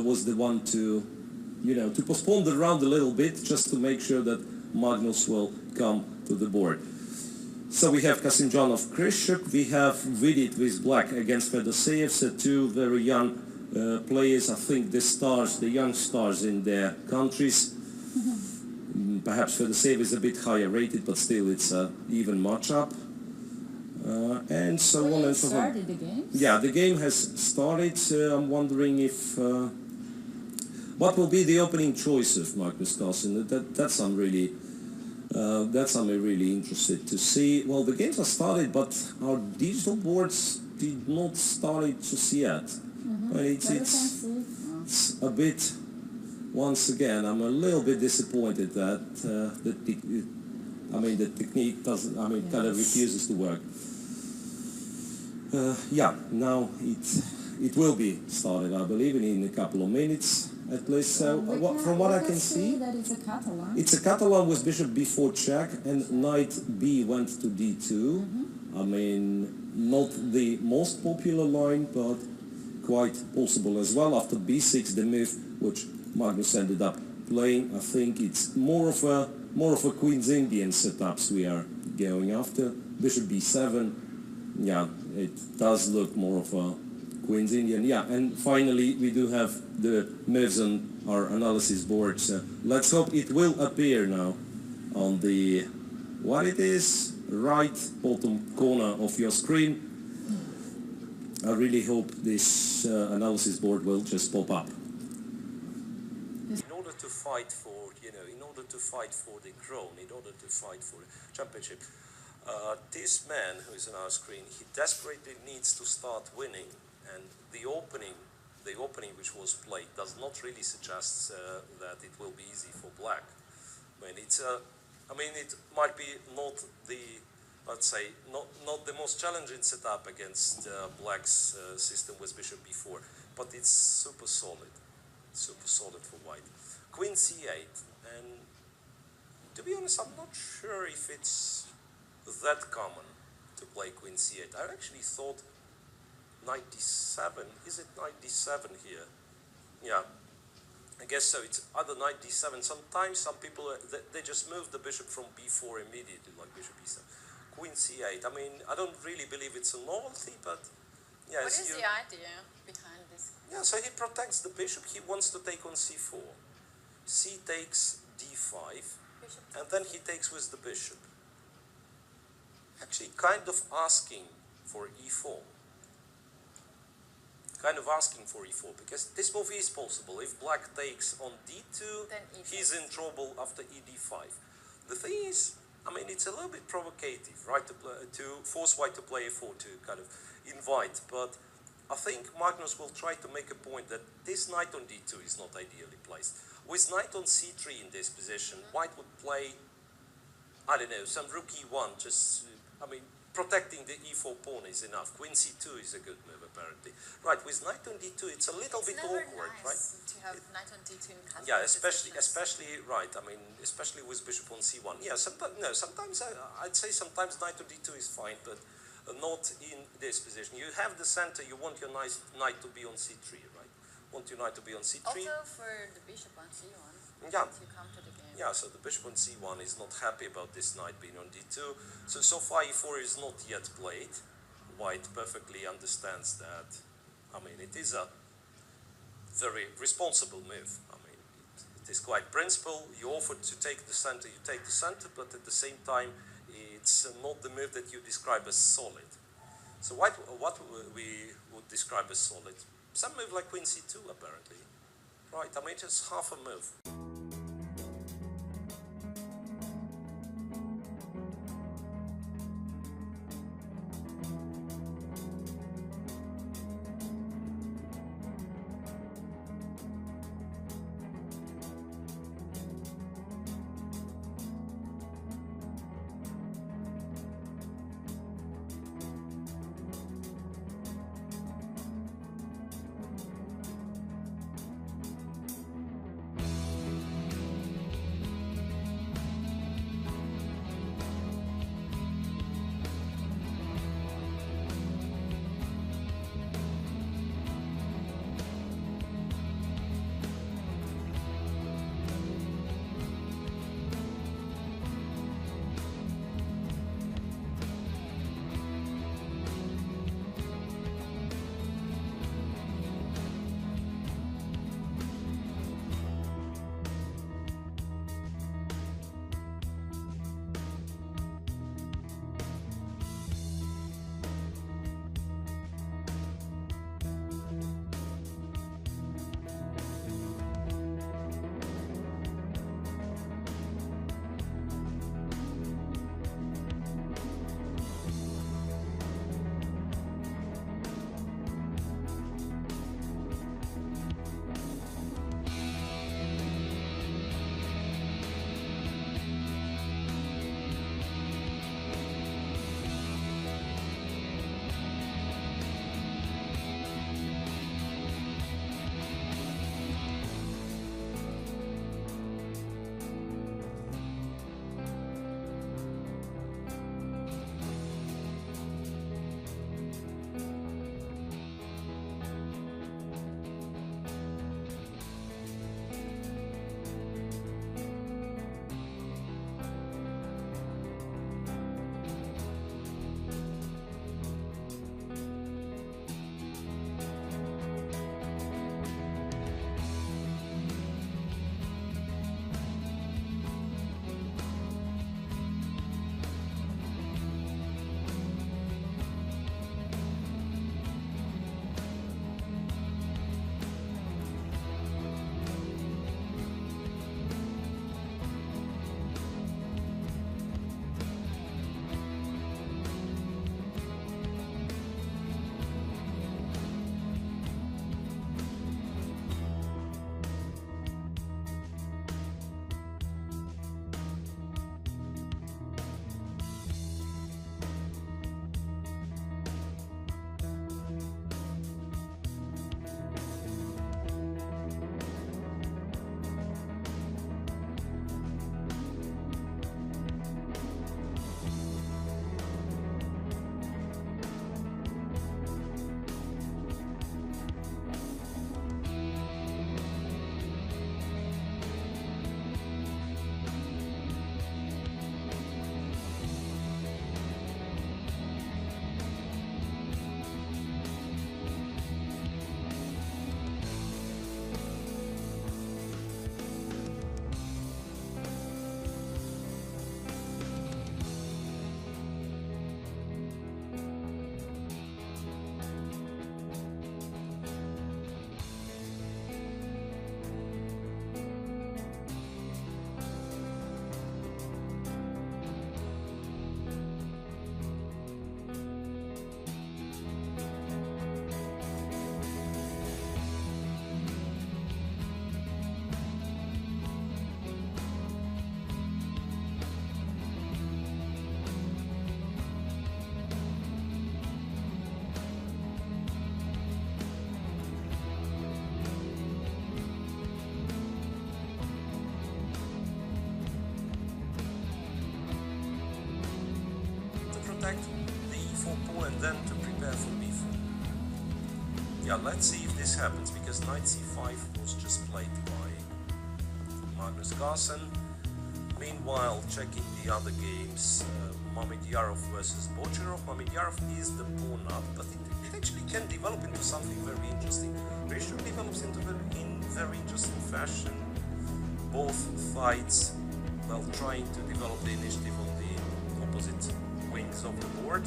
was the one to, to postpone the round a little bit, just to make sure that Magnus will come to the board. So we have Kasimdzhanov Kryshuk, we have Vidit with black against Fedoseev, so two very young players, I think the young stars in their countries. Perhaps Fedoseev is a bit higher rated, but still it's an even matchup. And so on and so on. The game? Yeah, the game has started. I'm wondering if what will be the opening choice of Magnus Carlsen. That's I'm really interested to see. Well, the games have started, but our digital boards did not start just yet. And it's a bit. Once again, I'm a little bit disappointed that the technique doesn't. Kind of refuses to work. Now it will be started, I believe, in a couple of minutes at least. So from what I can see, that it's a Catalan. It's a Catalan with bishop b4 check and knight b went to d2. Not the most popular line, but quite possible as well. After b6, the move which Magnus ended up playing, I think it's more of a Queen's Indian setups we are going after. Bishop b7, yeah, it does look more of a Queen's Indian. Yeah, and finally we do have the moves on our analysis board. So let's hope it will appear now on the what it is right bottom corner of your screen. I really hope this analysis board will just pop up. In order to fight for, in order to fight for the crown, in order to fight for the championship, this man who is on our screen, he desperately needs to start winning, and the opening which was played does not really suggest that it will be easy for black. It might be not the, let's say, not the most challenging setup against black's system with bishop b4, but it's super solid for white. Queen c8, and to be honest, I'm not sure if it's that common to play queen c8. I actually thought knight d7. Is it knight d7 here? Yeah, I guess so. It's either knight d7. Sometimes some people they just move the bishop from b4 immediately, like bishop e7. Queen c8. I don't really believe it's a novelty, but yeah. What is the idea behind this? Yeah, so he protects the bishop. He wants to take on c4. C takes d5, and then he takes with the bishop. Actually, kind of asking for e4. Because this move is possible. If black takes on d2, he's in trouble after ed5. The thing is, it's a little bit provocative, right, to force white to play a4 to kind of invite, but I think Magnus will try to make a point that this knight on d2 is not ideally placed. With knight on c3 in this position, white would play, I don't know, some rook e1, just, protecting the e4 pawn is enough. Queen c2 is a good move, apparently. Right, with knight on d2, it's a little bit awkward, right? To have knight on d2 in Catalan. Yeah, especially right. Especially with bishop on c1. Yeah, sometimes I'd say sometimes knight on d2 is fine, but not in this position. You have the center. You want your knight to be on c3, right? Want your knight to be on c3. Also for the bishop on c1. Yeah. To come to the game. Yeah, so the bishop on c1 is not happy about this knight being on d2. So far e4 is not yet played. White perfectly understands that. It is a very responsible move. It is quite principled. You offered to take the center, you take the center, but at the same time, it's not the move that you describe as solid. So what we would describe as solid? Some move like queen c2, apparently. Right, just half a move. and then to prepare for b4. Yeah, let's see if this happens, because knight c5 was just played by Magnus Carlsen. Meanwhile, checking the other games, Mamedyarov versus Bocherov. Mamedyarov is the pawn up, but it actually can develop into something very interesting. Bishop develops into very interesting fashion. Both sides, well, trying to develop the initiative on the opposite wings of the board.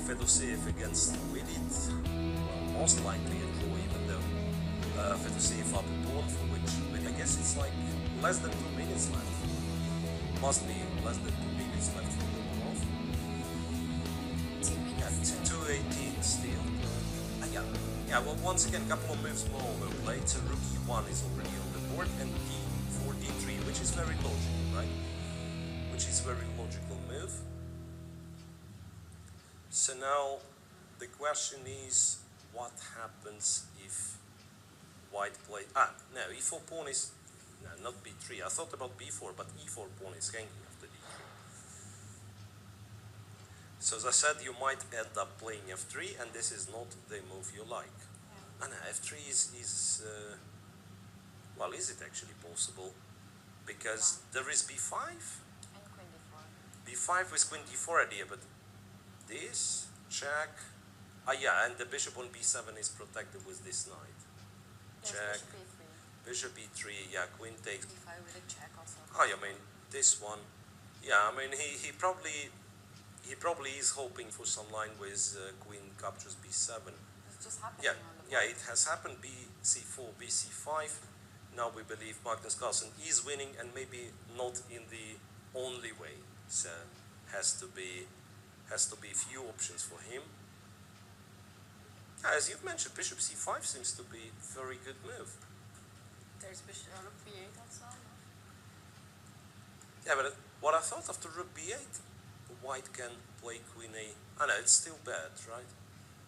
Fedoseev against Willid, well, most likely a draw, even though Fedoseev up a pawn, for which, but I guess it's like less than 2 minutes left. Must be less than 2 minutes left for Dobrov. 2 minutes. Yeah, 2:18 still. Yeah, well, once again, a couple of moves more were played. So rook e1 is already on the board, and d4, d3, which is very logical, right? Which is very logical move. So now the question is, what happens if white play? No, e4 pawn is, no, not b3. I thought about b4, but e4 pawn is hanging after d3. So as I said, you might end up playing f3, and this is not the move you like. Yeah. And f3 is well, is it actually possible? Because there is b5, And queen d4. b5 with queen d4 idea, but this, check. Yeah, and the bishop on b7 is protected with this knight. Yes, Check. bishop e3. Bishop e3, yeah, queen takes. d5 with a check also. I mean, this one. Yeah, I mean, he probably is hoping for some line with queen captures b7. It's just happening Yeah, on the board. yeah, it has happened. bc4, bc5. Now we believe Magnus Carlsen is winning, and maybe not in the only way. So has to be few options for him. As you've mentioned, bishop c5 seems to be a very good move. There's bishop rook b8 also. No? Yeah, but what I thought after rook b8, white can play queen a. I know it's still bad, right?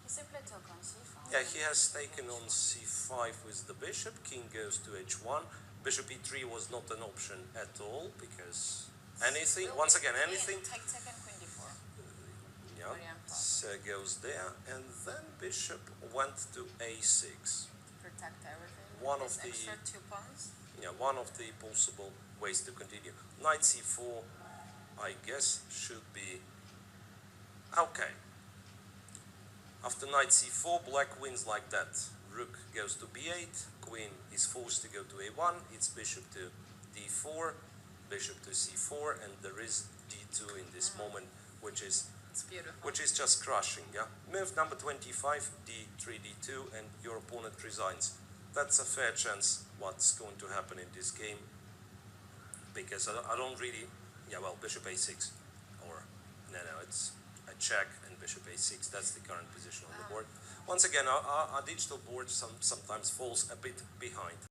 He simply took on c5. Yeah, he has taken on c5 with the bishop. King goes to h1. Bishop e3 was not an option at all, because anything, once again, anything. Take and queen d4. Yeah, so goes there, and then bishop went to a6. Protect everything. One This of the- extra 2 pawns. Yeah, one of the possible ways to continue. Knight c4, I guess, should be okay. After knight c4, black wins like that. Rook goes to b8, queen is forced to go to a1, it's bishop to d4, bishop to c4, and there is d2 in this moment, which is It's beautiful. just crushing. Yeah. Move number 25, d3, d2, and your opponent resigns. That's a fair chance what's going to happen in this game, because I don't really. Yeah, well, bishop a6, or no, it's a check and bishop a6. That's the current position on the board. Once again, our digital board sometimes falls a bit behind.